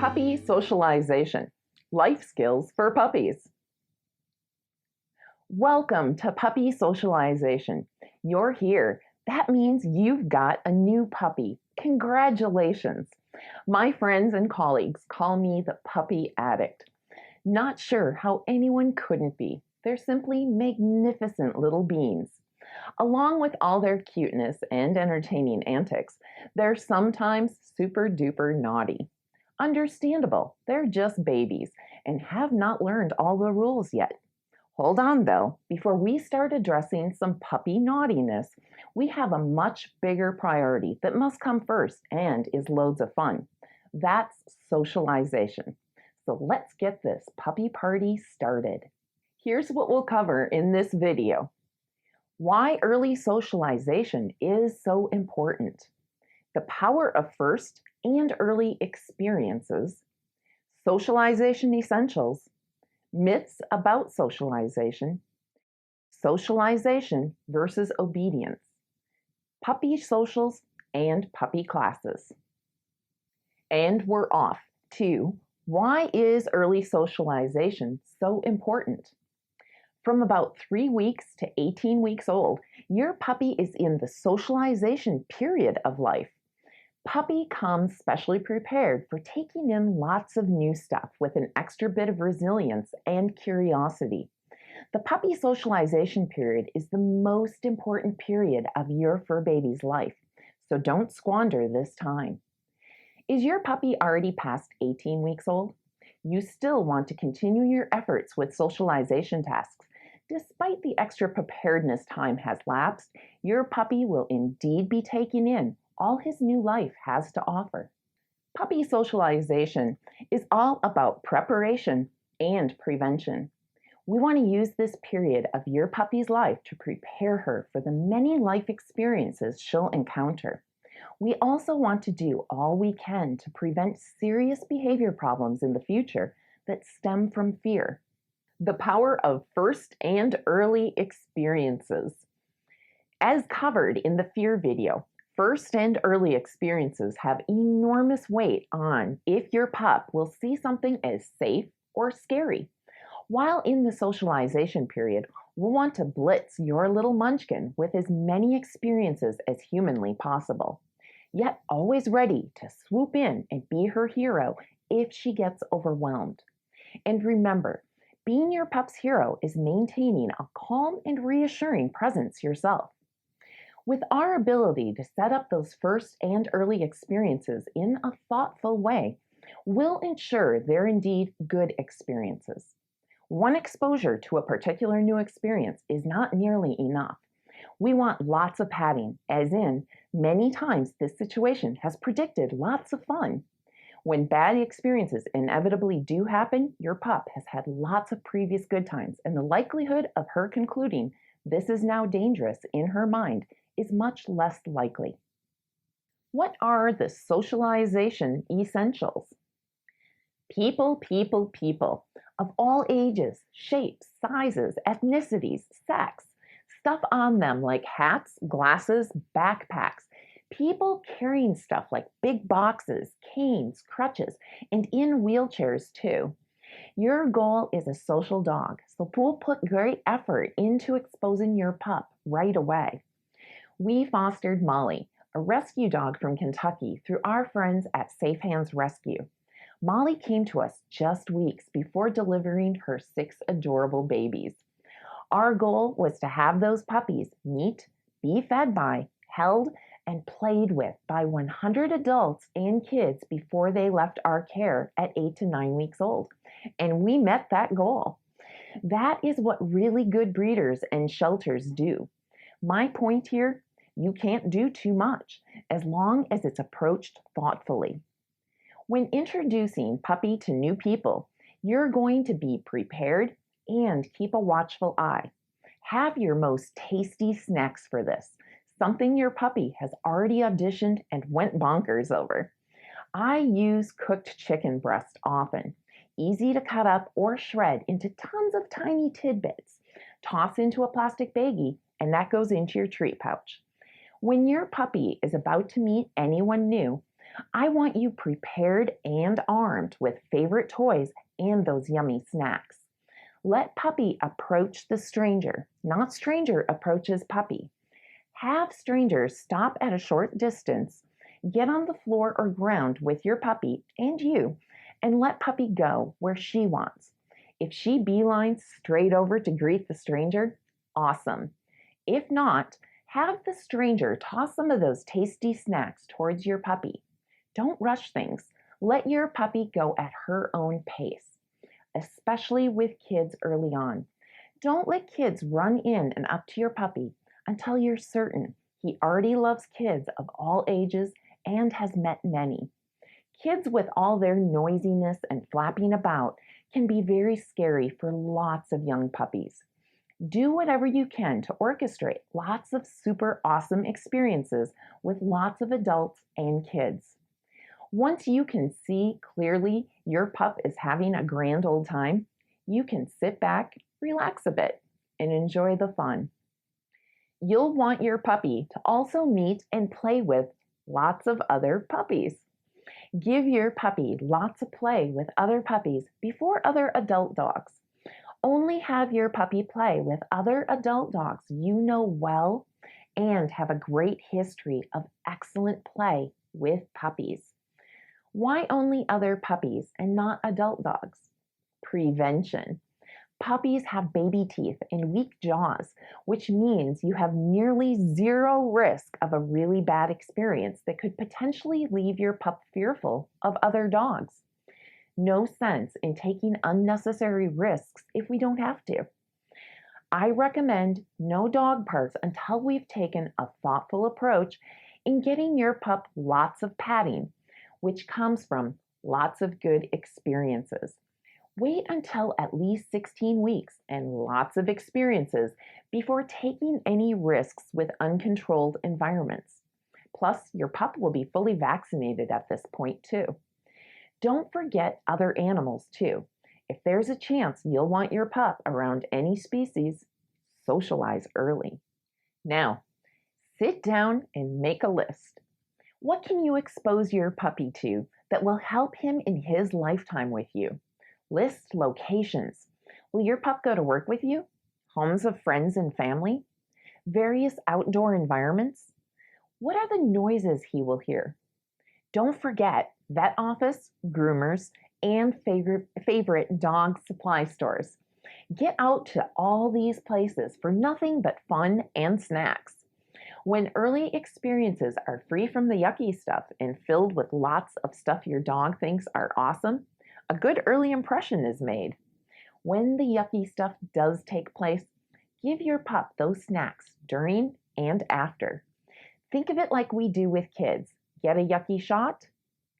Puppy socialization, life skills for puppies. Welcome to Puppy Socialization. You're here. That means you've got a new puppy. Congratulations. My friends and colleagues call me the puppy addict. Not sure how anyone couldn't be. They're simply magnificent little beings. Along with all their cuteness and entertaining antics, they're sometimes super duper naughty. Understandable, they're just babies and have not learned all the rules yet. Hold on though, before we start addressing some puppy naughtiness, we have a much bigger priority that must come first and is loads of fun. That's socialization. So let's get this puppy party started. Here's what we'll cover in this video. Why early socialization is so important. The power of first and early experiences, socialization essentials, myths about socialization, socialization versus obedience, puppy socials and puppy classes. And we're off to why is early socialization so important? From about 3 weeks to 18 weeks old, your puppy is in the socialization period of life. Puppy comes specially prepared for taking in lots of new stuff with an extra bit of resilience and curiosity. The puppy socialization period is the most important period of your fur baby's life, so don't squander this time. Is your puppy already past 18 weeks old? You still want to continue your efforts with socialization tasks. Despite the extra preparedness time has lapsed, your puppy will indeed be taking in all his new life has to offer. Puppy socialization is all about preparation and prevention. We want to use this period of your puppy's life to prepare her for the many life experiences she'll encounter. We also want to do all we can to prevent serious behavior problems in the future that stem from fear. The power of first and early experiences. As covered in the fear video, first and early experiences have enormous weight on if your pup will see something as safe or scary. While in the socialization period, we'll want to blitz your little munchkin with as many experiences as humanly possible, yet always ready to swoop in and be her hero if she gets overwhelmed. And remember, being your pup's hero is maintaining a calm and reassuring presence yourself. With our ability to set up those first and early experiences in a thoughtful way, we'll ensure they're indeed good experiences. One exposure to a particular new experience is not nearly enough. We want lots of padding, as in, many times this situation has predicted lots of fun. When bad experiences inevitably do happen, your pup has had lots of previous good times, and the likelihood of her concluding this is now dangerous in her mind is much less likely. What are the socialization essentials? People, people, people of all ages, shapes, sizes, ethnicities, sex, stuff on them like hats, glasses, backpacks, people carrying stuff like big boxes, canes, crutches, and in wheelchairs too. Your goal is a social dog, so we'll put great effort into exposing your pup right away. We fostered Molly, a rescue dog from Kentucky, through our friends at Safe Hands Rescue. Molly came to us just weeks before delivering her 6 adorable babies. Our goal was to have those puppies meet, be fed by, held, and played with by 100 adults and kids before they left our care at 8 to 9 weeks old. And we met that goal. That is what really good breeders and shelters do. My point here, you can't do too much as long as it's approached thoughtfully. When introducing puppy to new people, you're going to be prepared and keep a watchful eye. Have your most tasty snacks for this, something your puppy has already auditioned and went bonkers over. I use cooked chicken breast often, easy to cut up or shred into tons of tiny tidbits. Toss into a plastic baggie, and that goes into your treat pouch. When your puppy is about to meet anyone new, I want you prepared and armed with favorite toys and those yummy snacks. Let puppy approach the stranger, not stranger approaches puppy. Have strangers stop at a short distance, get on the floor or ground with your puppy and you, and let puppy go where she wants. If she beelines straight over to greet the stranger, awesome. If not, have the stranger toss some of those tasty snacks towards your puppy. Don't rush things. Let your puppy go at her own pace, especially with kids early on. Don't let kids run in and up to your puppy until you're certain he already loves kids of all ages and has met many. Kids with all their noisiness and flapping about can be very scary for lots of young puppies. Do whatever you can to orchestrate lots of super awesome experiences with lots of adults and kids. Once you can see clearly your pup is having a grand old time, you can sit back, relax a bit, and enjoy the fun. You'll want your puppy to also meet and play with lots of other puppies. Give your puppy lots of play with other puppies before other adult dogs. Only have your puppy play with other adult dogs you know well and have a great history of excellent play with puppies. Why only other puppies and not adult dogs? Prevention. Puppies have baby teeth and weak jaws, which means you have nearly zero risk of a really bad experience that could potentially leave your pup fearful of other dogs. No sense in taking unnecessary risks if we don't have to. I recommend no dog parks until we've taken a thoughtful approach in getting your pup lots of patting, which comes from lots of good experiences. Wait until at least 16 weeks and lots of experiences before taking any risks with uncontrolled environments. Plus, your pup will be fully vaccinated at this point too. Don't forget other animals too. If there's a chance you'll want your pup around any species, socialize early. Now, sit down and make a list. What can you expose your puppy to that will help him in his lifetime with you? List locations. Will your pup go to work with you? Homes of friends and family? Various outdoor environments? What are the noises he will hear? Don't forget vet office, groomers, and favorite dog supply stores. Get out to all these places for nothing but fun and snacks. When early experiences are free from the yucky stuff and filled with lots of stuff your dog thinks are awesome, a good early impression is made. When the yucky stuff does take place, give your pup those snacks during and after. Think of it like we do with kids. Get a yucky shot?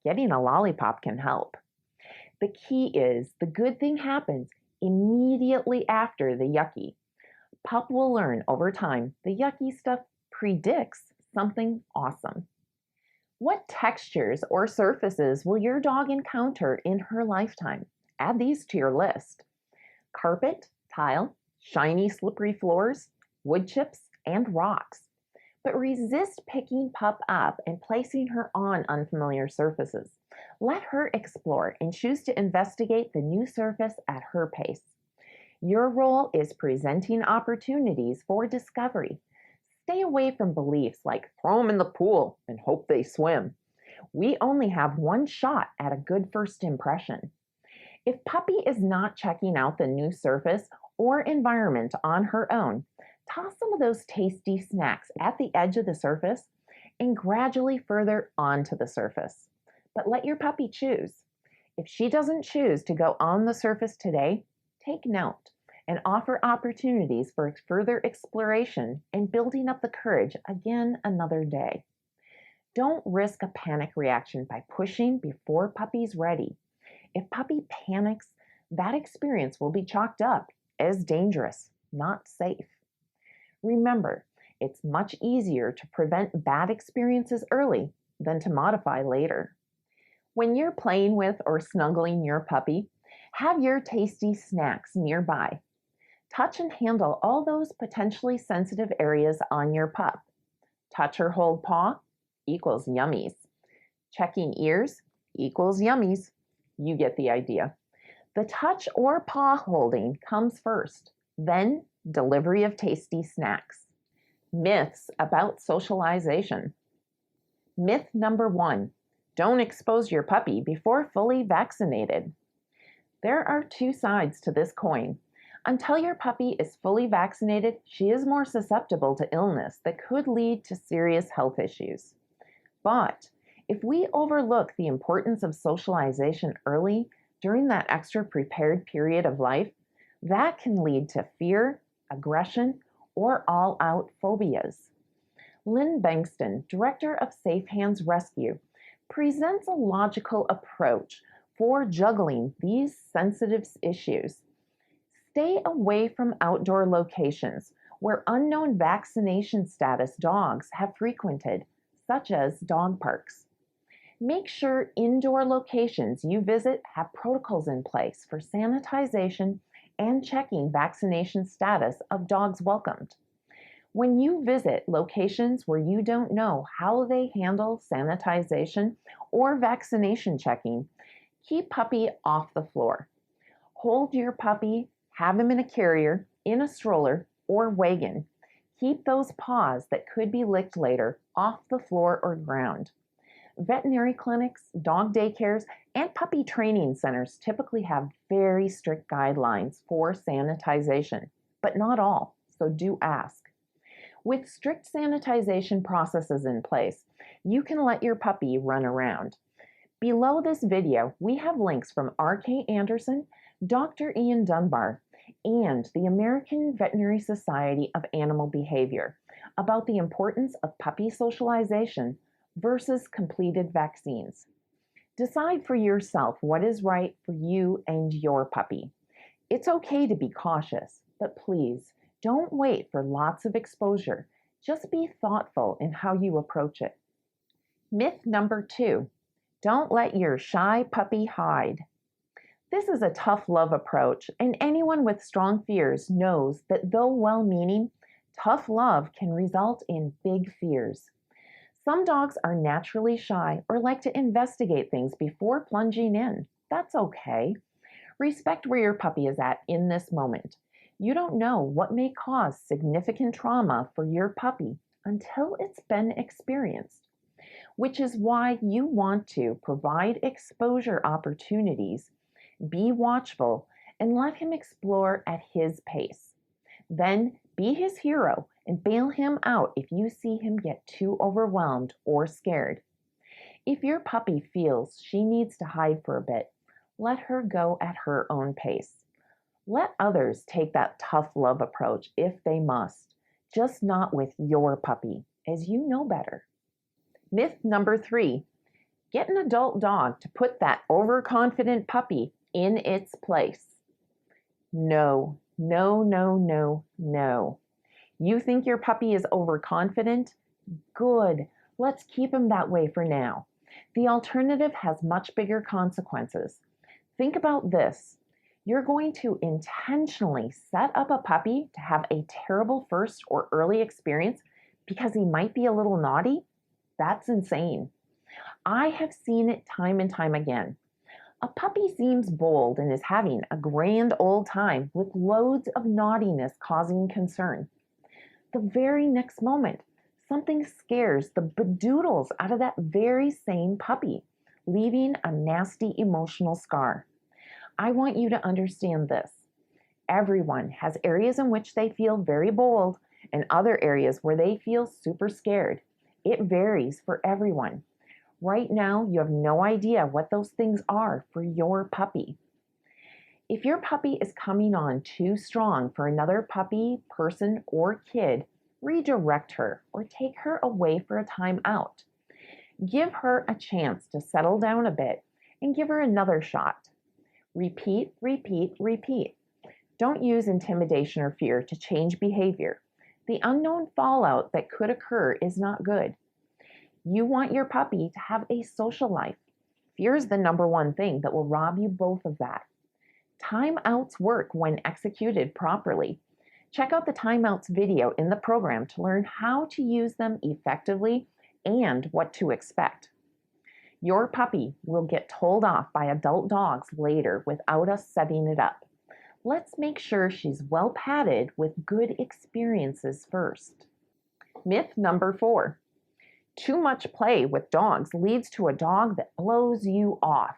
Getting a lollipop can help. The key is the good thing happens immediately after the yucky. Pup will learn over time the yucky stuff predicts something awesome. What textures or surfaces will your dog encounter in her lifetime? Add these to your list. Carpet, tile, shiny slippery floors, wood chips, and rocks. But resist picking pup up and placing her on unfamiliar surfaces. Let her explore and choose to investigate the new surface at her pace. Your role is presenting opportunities for discovery. Stay away from beliefs like throw them in the pool and hope they swim. We only have one shot at a good first impression. If puppy is not checking out the new surface or environment on her own, toss some of those tasty snacks at the edge of the surface and gradually further onto the surface. But let your puppy choose. If she doesn't choose to go on the surface today, take note and offer opportunities for further exploration and building up the courage again another day. Don't risk a panic reaction by pushing before puppy's ready. If puppy panics, that experience will be chalked up as dangerous, not safe. Remember, it's much easier to prevent bad experiences early than to modify later. When you're playing with or snuggling your puppy, have your tasty snacks nearby. Touch and handle all those potentially sensitive areas on your pup. Touch or hold paw equals yummies. Checking ears equals yummies. You get the idea. The touch or paw holding comes first, then delivery of tasty snacks. Myths about socialization. Myth number 1, don't expose your puppy before fully vaccinated. There are two sides to this coin. Until your puppy is fully vaccinated, she is more susceptible to illness that could lead to serious health issues. But if we overlook the importance of socialization early during that extra prepared period of life, that can lead to fear, aggression, or all-out phobias. Lynn Bankston, director of Safe Hands Rescue, presents a logical approach for juggling these sensitive issues. Stay away from outdoor locations where unknown vaccination status dogs have frequented, such as dog parks. Make sure indoor locations you visit have protocols in place for sanitization and checking vaccination status of dogs welcomed. When you visit locations where you don't know how they handle sanitization or vaccination checking, keep puppy off the floor. Hold your puppy, have him in a carrier, in a stroller, or wagon. Keep those paws that could be licked later off the floor or ground. Veterinary clinics, dog daycares, and puppy training centers typically have very strict guidelines for sanitization, but not all, so do ask. With strict sanitization processes in place, you can let your puppy run around. Below this video, we have links from R.K. Anderson, Dr. Ian Dunbar, and the American Veterinary Society of Animal Behavior about the importance of puppy socialization versus completed vaccines. Decide for yourself what is right for you and your puppy. It's okay to be cautious, but please don't wait for lots of exposure. Just be thoughtful in how you approach it. Myth number 2, don't let your shy puppy hide. This is a tough love approach, and anyone with strong fears knows that though well-meaning, tough love can result in big fears. Some dogs are naturally shy or like to investigate things before plunging in. That's okay. Respect where your puppy is at in this moment. You don't know what may cause significant trauma for your puppy until it's been experienced, which is why you want to provide exposure opportunities, be watchful, and let him explore at his pace. Then be his hero and bail him out if you see him get too overwhelmed or scared. If your puppy feels she needs to hide for a bit, let her go at her own pace. Let others take that tough love approach if they must, just not with your puppy, as you know better. Myth number 3, get an adult dog to put that overconfident puppy in its place. No, no, no, no, no. You think your puppy is overconfident? Good. Let's keep him that way for now. The alternative has much bigger consequences. Think about this. You're going to intentionally set up a puppy to have a terrible first or early experience because he might be a little naughty? That's insane. I have seen it time and time again. A puppy seems bold and is having a grand old time with loads of naughtiness causing concern. The very next moment, something scares the bedoodles out of that very same puppy, leaving a nasty emotional scar. I want you to understand this. Everyone has areas in which they feel very bold and other areas where they feel super scared. It varies for everyone. Right now, you have no idea what those things are for your puppy. If your puppy is coming on too strong for another puppy, person, or kid, redirect her or take her away for a time out. Give her a chance to settle down a bit and give her another shot. Repeat, repeat, repeat. Don't use intimidation or fear to change behavior. The unknown fallout that could occur is not good. You want your puppy to have a social life. Fear is the number one thing that will rob you both of that. Timeouts work when executed properly. Check out the timeouts video in the program to learn how to use them effectively and what to expect. Your puppy will get told off by adult dogs later without us setting it up. Let's make sure she's well padded with good experiences first. Myth number 4. Too much play with dogs leads to a dog that blows you off.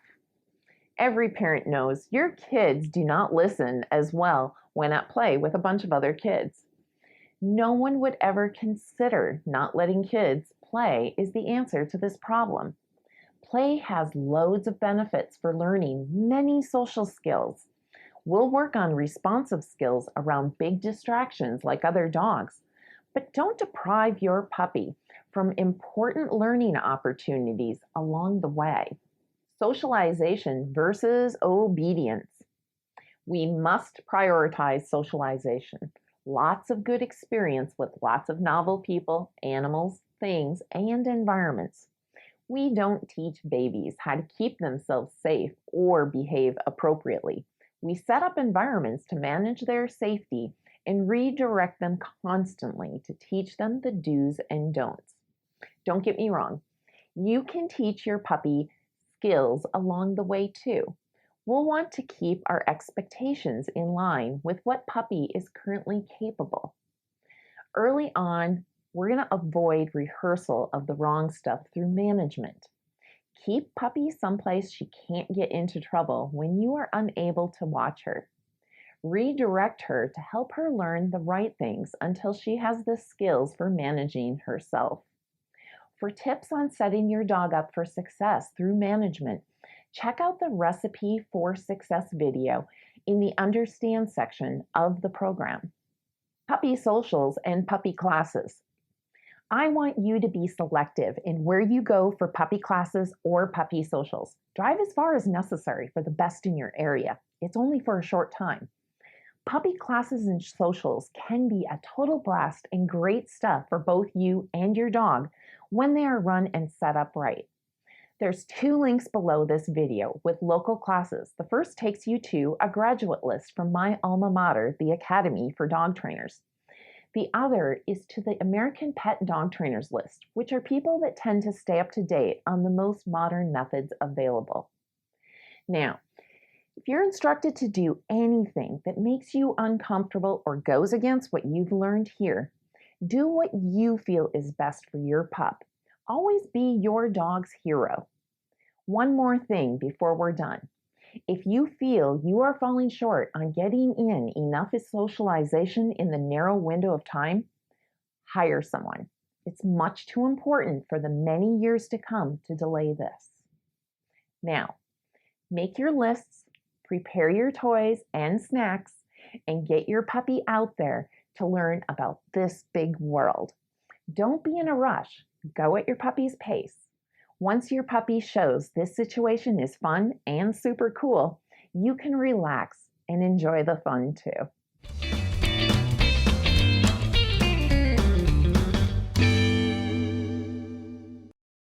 Every parent knows your kids do not listen as well when at play with a bunch of other kids. No one would ever consider not letting kids play is the answer to this problem. Play has loads of benefits for learning many social skills. We'll work on responsive skills around big distractions like other dogs, but don't deprive your puppy from important learning opportunities along the way. Socialization versus obedience. We must prioritize socialization. Lots of good experience with lots of novel people, animals, things, and environments. We don't teach babies how to keep themselves safe or behave appropriately. We set up environments to manage their safety and redirect them constantly to teach them the do's and don'ts. Don't get me wrong, you can teach your puppy skills along the way too. We'll want to keep our expectations in line with what puppy is currently capable. Early on, we're going to avoid rehearsal of the wrong stuff through management. Keep puppy someplace she can't get into trouble when you are unable to watch her. Redirect her to help her learn the right things until she has the skills for managing herself. For tips on setting your dog up for success through management, check out the Recipe for Success video in the Understand section of the program. Puppy socials and puppy classes. I want you to be selective in where you go for puppy classes or puppy socials. Drive as far as necessary for the best in your area. It's only for a short time. Puppy classes and socials can be a total blast and great stuff for both you and your dog when they are run and set up right. There's 2 links below this video with local classes. The first takes you to a graduate list from my alma mater, the Academy for Dog Trainers. The other is to the American Pet Dog Trainers list, which are people that tend to stay up to date on the most modern methods available. Now, if you're instructed to do anything that makes you uncomfortable or goes against what you've learned here, do what you feel is best for your pup. Always be your dog's hero. One more thing before we're done. If you feel you are falling short on getting in enough socialization in the narrow window of time, hire someone. It's much too important for the many years to come to delay this. Now, make your lists, prepare your toys and snacks, and get your puppy out there to learn about this big world. Don't be in a rush. Go at your puppy's pace. Once your puppy shows this situation is fun and super cool, you can relax and enjoy the fun too.